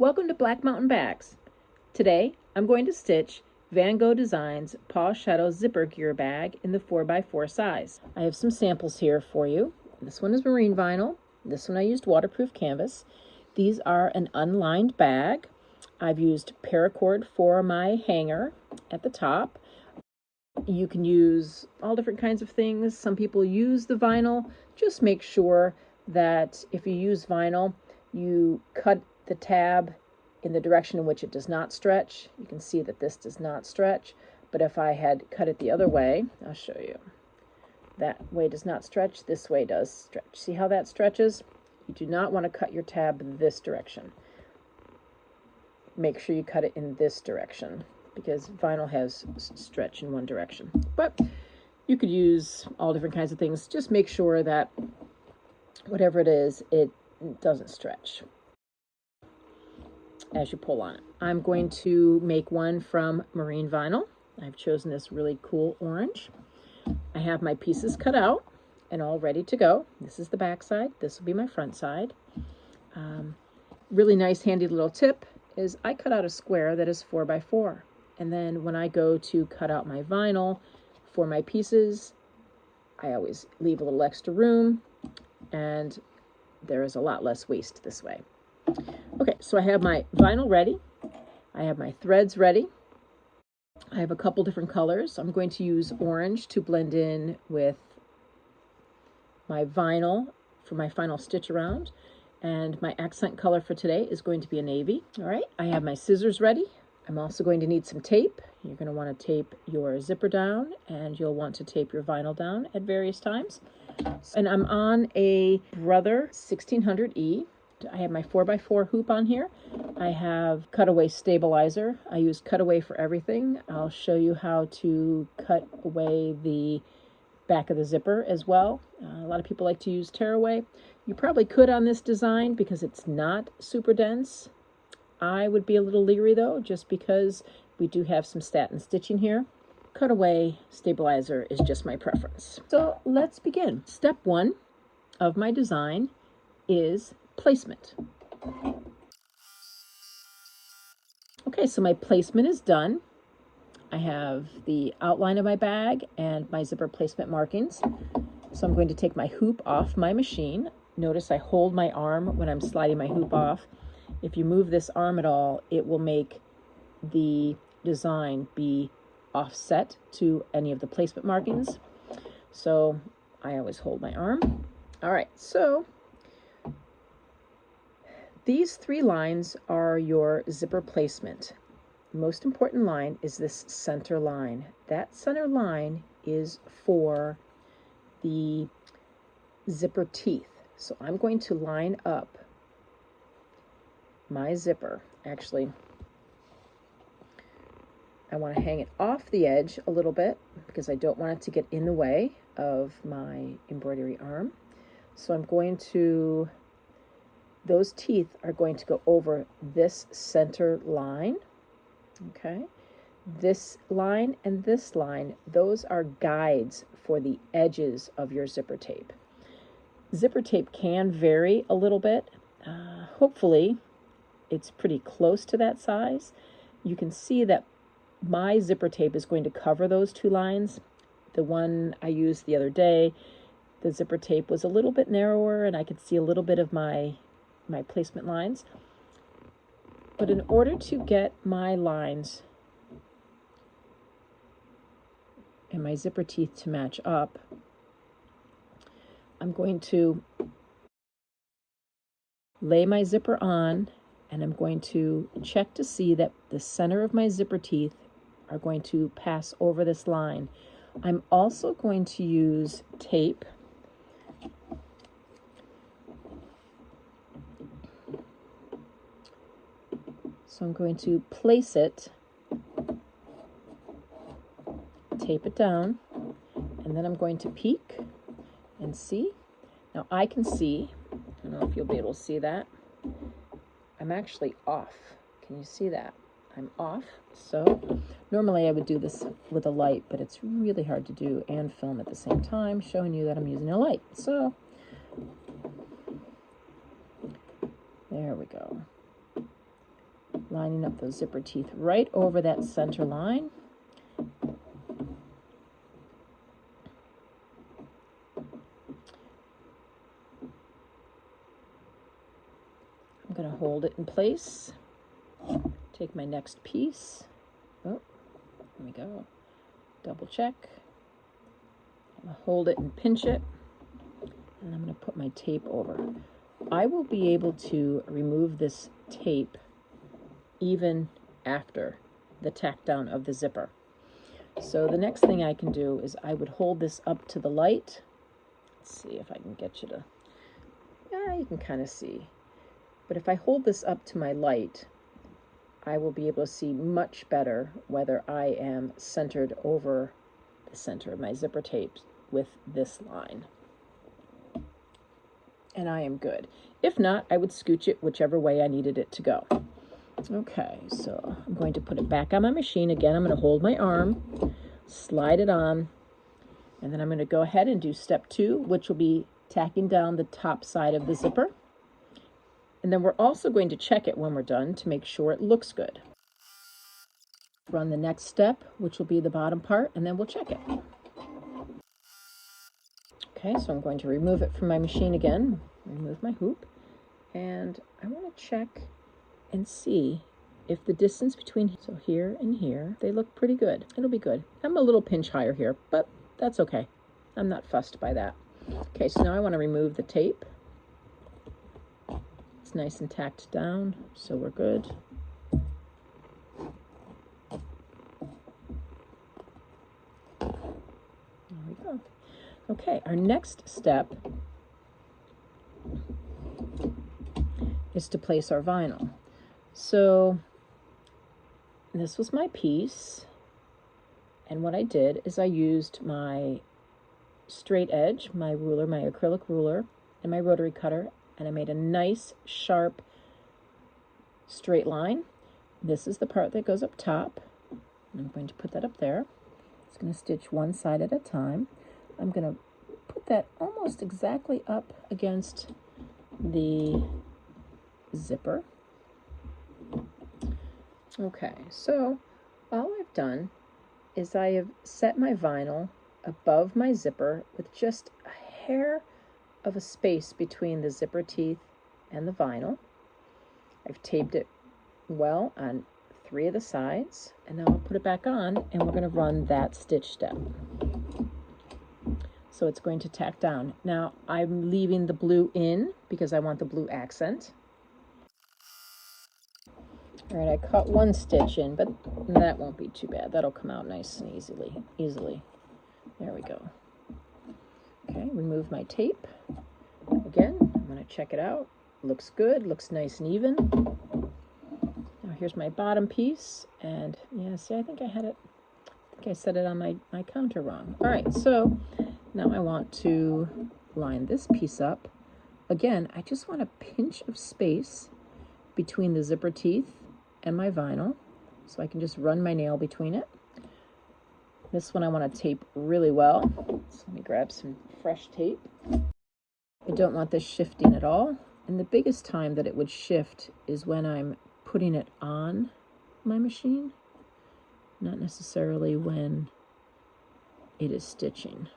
Welcome to Black Mountain Bags. Today I'm going to stitch Van Gogh Designs Paw Shadow zipper gear bag in the 4x4 size. I have some samples here for you. This one is marine vinyl. This one I used waterproof canvas. These are an unlined bag. I've used paracord for my hanger at the top. You can use all different kinds of things. Some people use the vinyl. Just make sure that if you use vinyl, you cut the tab in the direction in which it does not stretch. You can see that this does not stretch, but if I had cut it the other way, I'll show you. That way does not stretch, this way does stretch. See how that stretches? You do not want to cut your tab this direction. Make sure you cut it in this direction because vinyl has stretch in one direction. But you could use all different kinds of things. Just make sure that whatever it is, it doesn't stretch as you pull on it. I'm going to make one from marine vinyl. I've chosen this really cool orange. I have my pieces cut out and all ready to go. This is the back side. This will be my front side. Really nice handy little tip is I cut out a square that is 4x4. And then when I go to cut out my vinyl for my pieces, I always leave a little extra room and there is a lot less waste this way. Okay, so I have my vinyl ready. I have my threads ready. I have a couple different colors. I'm going to use orange to blend in with my vinyl for my final stitch around. And my accent color for today is going to be a navy. All right, I have my scissors ready. I'm also going to need some tape. You're going to want to tape your zipper down and you'll want to tape your vinyl down at various times. And I'm on a Brother 1600E. I have my 4x4 hoop on here. I have cutaway stabilizer. I use cutaway for everything. I'll show you how to cut away the back of the zipper as well. A lot of people like to use tearaway. You probably could on this design because it's not super dense. I would be a little leery though, just because we do have some satin stitching here. Cutaway stabilizer is just my preference. So let's begin. Step one of my design is placement. Okay, so my placement is done. I have the outline of my bag and my zipper placement markings. So I'm going to take my hoop off my machine. Notice I hold my arm when I'm sliding my hoop off. If you move this arm at all, it will make the design be offset to any of the placement markings. So I always hold my arm. All right, so these three lines are your zipper placement. The most important line is this center line. That center line is for the zipper teeth. So I'm going to line up my zipper. Actually, I want to hang it off the edge a little bit because I don't want it to get in the way of my embroidery arm. So I'm going to, those teeth are going to go over this center line. Okay, this line and this line, those are guides for the edges of your zipper tape. Zipper tape can vary a little bit. Hopefully it's pretty close to that size. You can see that my zipper tape is going to cover those two lines. The one I used the other day, the zipper tape was a little bit narrower and I could see a little bit of my placement lines. But in order to get my lines and my zipper teeth to match up, I'm going to lay my zipper on and I'm going to check to see that the center of my zipper teeth are going to pass over this line. I'm also going to use tape so I'm going to place it, tape it down, and then I'm going to peek and see. Now I can see, I don't know if you'll be able to see that, I'm actually off. Can you see that? I'm off. So normally I would do this with a light, but it's really hard to do and film at the same time, showing you that I'm using a light. So there we go. lining up those zipper teeth right over that center line. I'm going to hold it in place. Take my next piece. Oh, there we go. Double check. I'm going to hold it and pinch it. And I'm going to put my tape over. I will be able to remove this tape even after the tack down of the zipper. So the next thing I can do is I would hold this up to the light. Let's see if I can get you to, yeah, you can kind of see. But if I hold this up to my light, I will be able to see much better whether I am centered over the center of my zipper tape with this line. And I am good. If not, I would scooch it whichever way I needed it to go. Okay, so I'm going to put it back on my machine. Again, I'm going to hold my arm, slide it on, and then I'm going to go ahead and do step 2, which will be tacking down the top side of the zipper. And then we're also going to check it when we're done to make sure it looks good. Run the next step, which will be the bottom part, and then we'll check it. Okay, so I'm going to remove it from my machine again, remove my hoop, and I want to check and see if the distance between so here and here, they look pretty good. It'll be good. I'm a little pinch higher here, but that's okay. I'm not fussed by that. Okay, so now I want to remove the tape. It's nice and tacked down, so we're good. There we go. Okay, our next step is to place our vinyl. So this was my piece, and what I did is I used my straight edge, my ruler, my acrylic ruler, and my rotary cutter, and I made a nice sharp straight line. This is the part that goes up top. I'm going to put that up there. It's going to stitch one side at a time. I'm going to put that almost exactly up against the zipper. Okay, so all I've done is I have set my vinyl above my zipper with just a hair of a space between the zipper teeth and the vinyl. I've taped it well on 3 of the sides, and now I'll put it back on, and we're going to run that stitch step. So it's going to tack down. Now I'm leaving the blue in because I want the blue accent. All right, I cut 1 stitch in, but that won't be too bad. That'll come out nice and easily. There we go. Okay, remove my tape. Again, I'm going to check it out. Looks good, looks nice and even. Now here's my bottom piece, and yeah, see, I think I set it on my counter wrong. All right, so now I want to line this piece up. Again, I just want a pinch of space between the zipper teeth and my vinyl, so I can just run my nail between it. This one I want to tape really well, so let me grab some fresh tape. I don't want this shifting at all, and the biggest time that it would shift is when I'm putting it on my machine, not necessarily when it is stitching.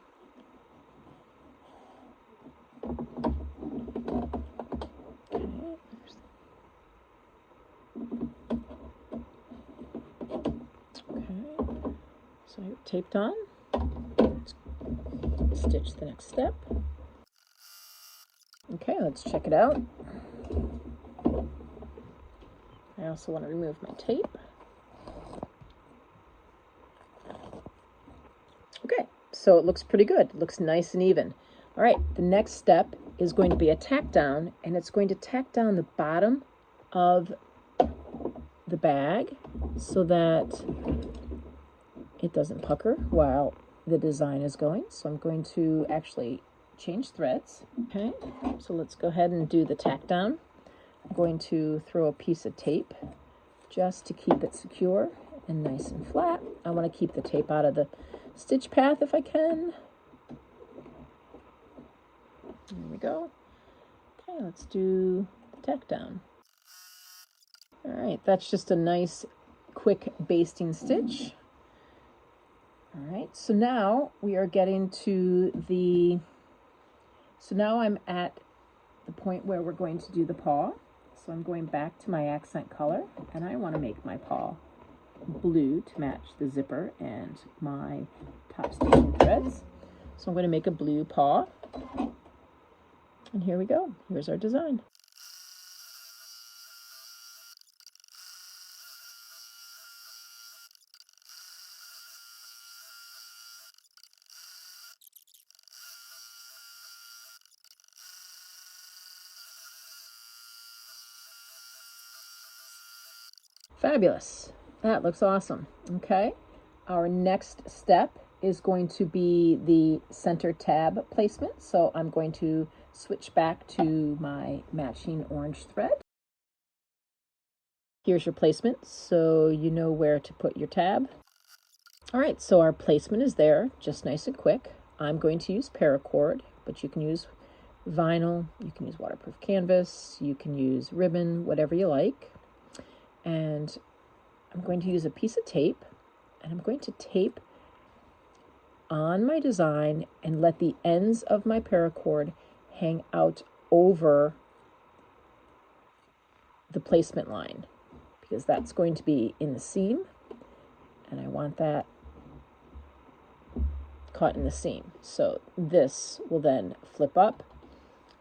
So I taped on, stitch the next step. Okay, let's check it out. I also want to remove my tape. Okay, so it looks pretty good. It looks nice and even. All right, the next step is going to be a tack down, and it's going to tack down the bottom of the bag so that it doesn't pucker while the design is going. So I'm going to actually change threads. Okay, so let's go ahead and do the tack down. I'm going to throw a piece of tape just to keep it secure and nice and flat. I want to keep the tape out of the stitch path if I can. There we go. Okay, let's do the tack down. All right, that's just a nice quick basting stitch. All right, so now we are getting to the, so now I'm at the point where we're going to do the paw. So I'm going back to my accent color, and I want to make my paw blue to match the zipper and my top stitching threads. So I'm going to make a blue paw, and here we go. Here's our design. Fabulous. That looks awesome. Okay. Our next step is going to be the center tab placement. So I'm going to switch back to my matching orange thread. Here's your placement, so you know where to put your tab. All right, so our placement is there, just nice and quick. I'm going to use paracord, but you can use vinyl, you can use waterproof canvas, you can use ribbon, whatever you like. And I'm going to use a piece of tape, and I'm going to tape on my design and let the ends of my paracord hang out over the placement line, because that's going to be in the seam, and I want that caught in the seam. So this will then flip up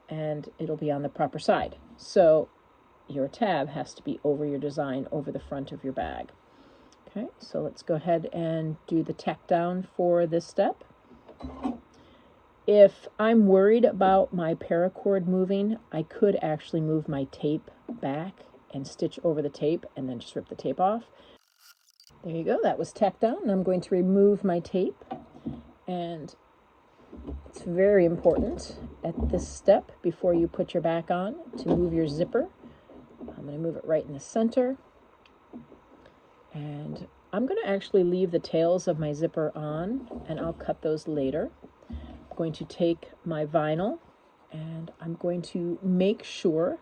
and it'll be on the proper side. So your tab has to be over your design, over the front of your bag. Okay, so let's go ahead and do the tack down for this step. If I'm worried about my paracord moving, I could actually move my tape back and stitch over the tape and then just rip the tape off. There you go, that was tacked down, and I'm going to remove my tape. And it's very important at this step, before you put your back on, to move your zipper. I'm going to move it right in the center. And I'm going to actually leave the tails of my zipper on, and I'll cut those later. I'm going to take my vinyl, and I'm going to make sure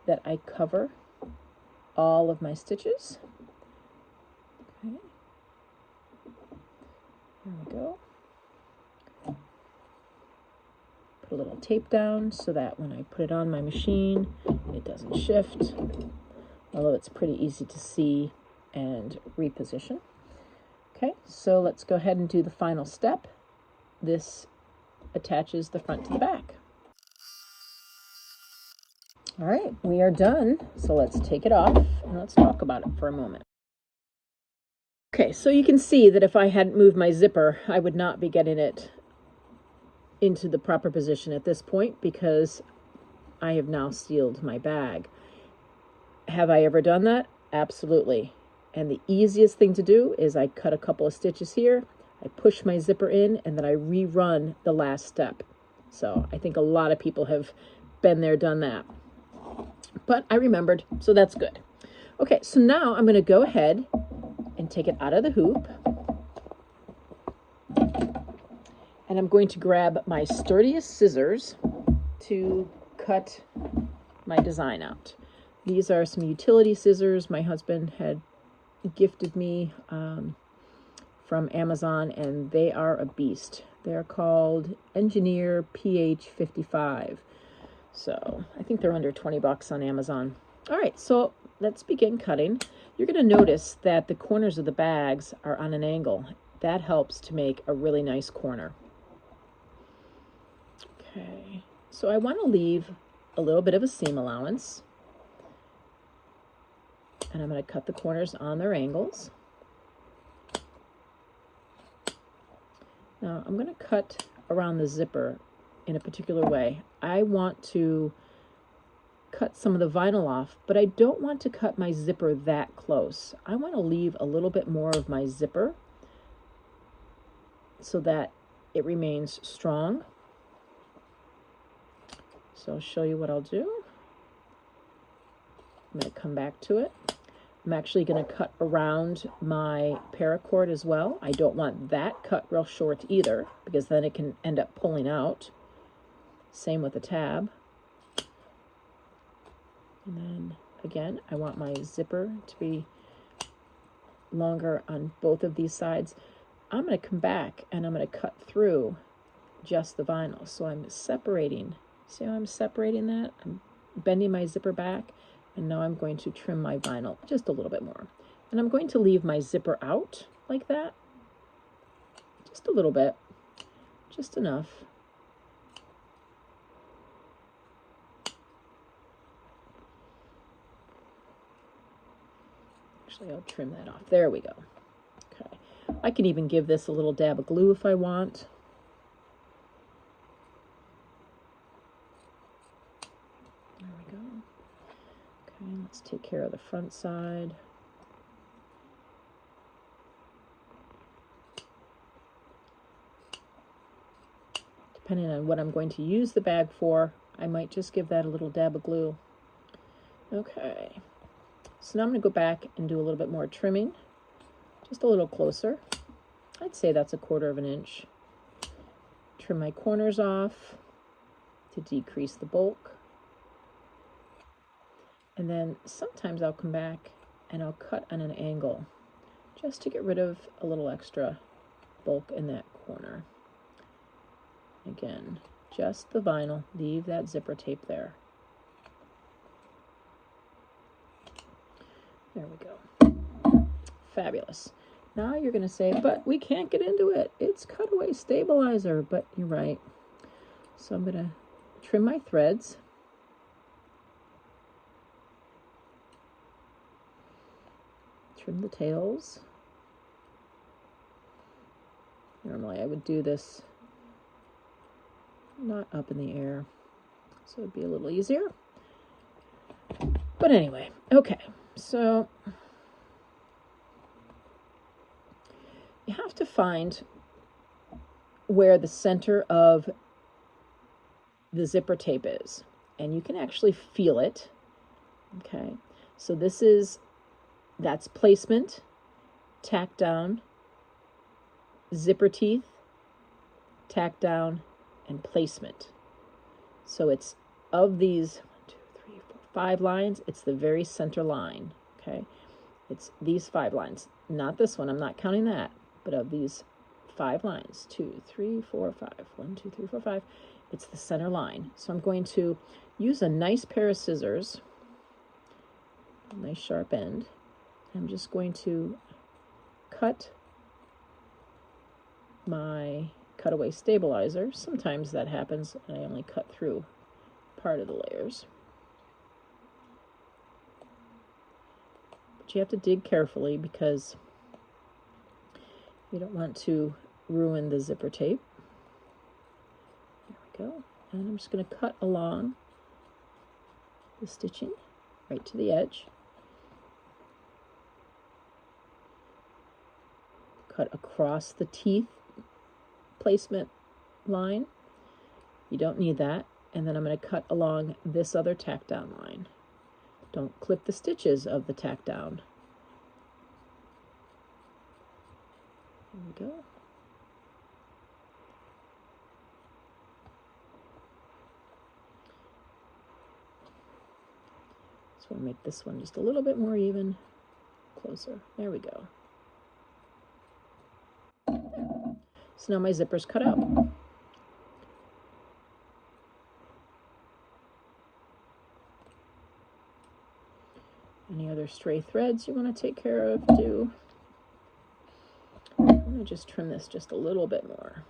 that I cover all of my stitches. Okay. There we go. Put a little tape down so that when I put it on my machine, it doesn't shift, although it's pretty easy to see and reposition. Okay, so let's go ahead and do the final step. This attaches the front to the back. All right, we are done. So let's take it off and let's talk about it for a moment. Okay, so you can see that if I hadn't moved my zipper, I would not be getting it into the proper position at this point, because I have now sealed my bag. Have I ever done that? Absolutely. And the easiest thing to do is I cut a couple of stitches here, I push my zipper in, and then I rerun the last step. So I think a lot of people have been there, done that. But I remembered, so that's good. Okay, so now I'm going to go ahead and take it out of the hoop. And I'm going to grab my sturdiest scissors to cut my design out. These are some utility scissors my husband had gifted me from Amazon, and they are a beast. They're called Engineer PH55. So I think they're under 20 bucks on Amazon. All right, so let's begin cutting. You're going to notice that the corners of the bags are on an angle. That helps to make a really nice corner. Okay, so I want to leave a little bit of a seam allowance. And I'm going to cut the corners on their angles. Now I'm going to cut around the zipper in a particular way. I want to cut some of the vinyl off, but I don't want to cut my zipper that close. I want to leave a little bit more of my zipper so that it remains strong. So I'll show you what I'll do. I'm going to come back to it. I'm actually going to cut around my paracord as well. I don't want that cut real short either, because then it can end up pulling out. Same with the tab. And then again, I want my zipper to be longer on both of these sides. I'm going to come back and I'm going to cut through just the vinyl. So I'm separating. See how I'm separating that? I'm bending my zipper back, and now I'm going to trim my vinyl just a little bit more. And I'm going to leave my zipper out like that. Just a little bit. Just enough. Actually, I'll trim that off. There we go. Okay. I can even give this a little dab of glue if I want. There we go. Okay, let's take care of the front side. Depending on what I'm going to use the bag for, I might just give that a little dab of glue. Okay. So now I'm going to go back and do a little bit more trimming, just a little closer. I'd say that's 1/4 of an inch. Trim my corners off to decrease the bulk. And then sometimes I'll come back and I'll cut on an angle just to get rid of a little extra bulk in that corner. Again, just the vinyl, leave that zipper tape there. There we go. Fabulous. Now you're going to say, but we can't get into it. It's cutaway stabilizer. But you're right. So I'm going to trim my threads. Trim the tails. Normally I would do this not up in the air, so it'd be a little easier. But anyway, okay. So you have to find where the center of the zipper tape is, and you can actually feel it. Okay, so that's placement, tack down, zipper teeth, tack down, and placement. So it's of these 5 lines, it's the very center line. Okay, it's these 5 lines, not this one, I'm not counting that, but of these 5 lines, 2, 3, 4, 5, 1, 2, 3, 4, 5, it's the center line. So I'm going to use a nice pair of scissors, a nice sharp end. I'm just going to cut my cutaway stabilizer. Sometimes that happens and I only cut through part of the layers. But you have to dig carefully because you don't want to ruin the zipper tape. There we go. And I'm just going to cut along the stitching right to the edge. Cut across the teeth placement line. You don't need that. And then I'm going to cut along this other tack down line. Don't clip the stitches of the tack down. There we go. Just want to make this one just a little bit more even, closer. There we go. There. So now my zipper's cut out. Any other stray threads you want to take care of, do. I'm going to just trim this just a little bit more.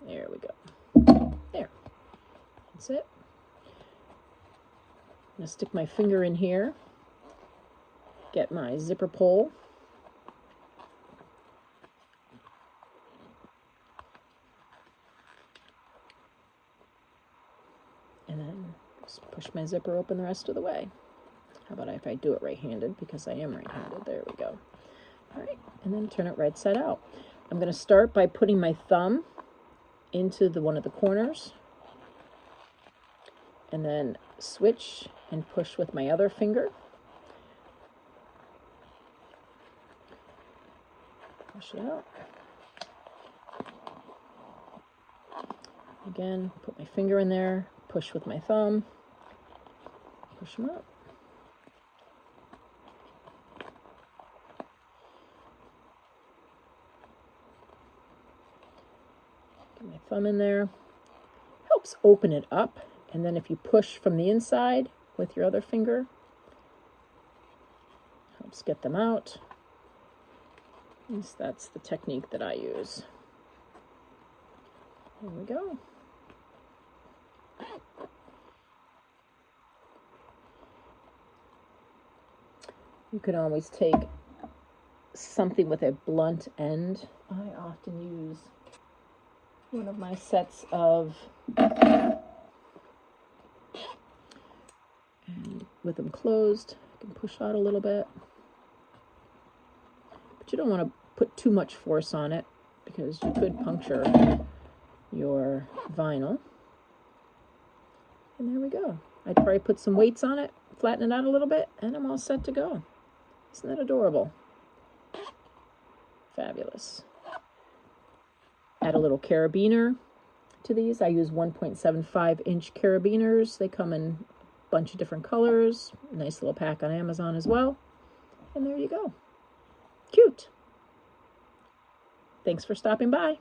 There we go. There. That's it. I'm going to stick my finger in here, get my zipper pole, and then just push my zipper open the rest of the way. How about if I do it right-handed, because I am right-handed. There we go. All right, and then turn it right side out. I'm going to start by putting my thumb into one of the corners, and then switch and push with my other finger. Push it out. Again, put my finger in there, push with my thumb, push them up. thumb in there. Helps open it up. And then if you push from the inside with your other finger, helps get them out. At least that's the technique that I use. There we go. You can always take something with a blunt end. I often use one of my sets of, and with them closed, I can push out a little bit. But you don't want to put too much force on it because you could puncture your vinyl. And there we go. I'd probably put some weights on it, flatten it out a little bit, and I'm all set to go. Isn't that adorable? Fabulous. Add a little carabiner to these. I use 1.75-inch carabiners. They come in a bunch of different colors. Nice little pack on Amazon as well. And there you go. Cute. Thanks for stopping by.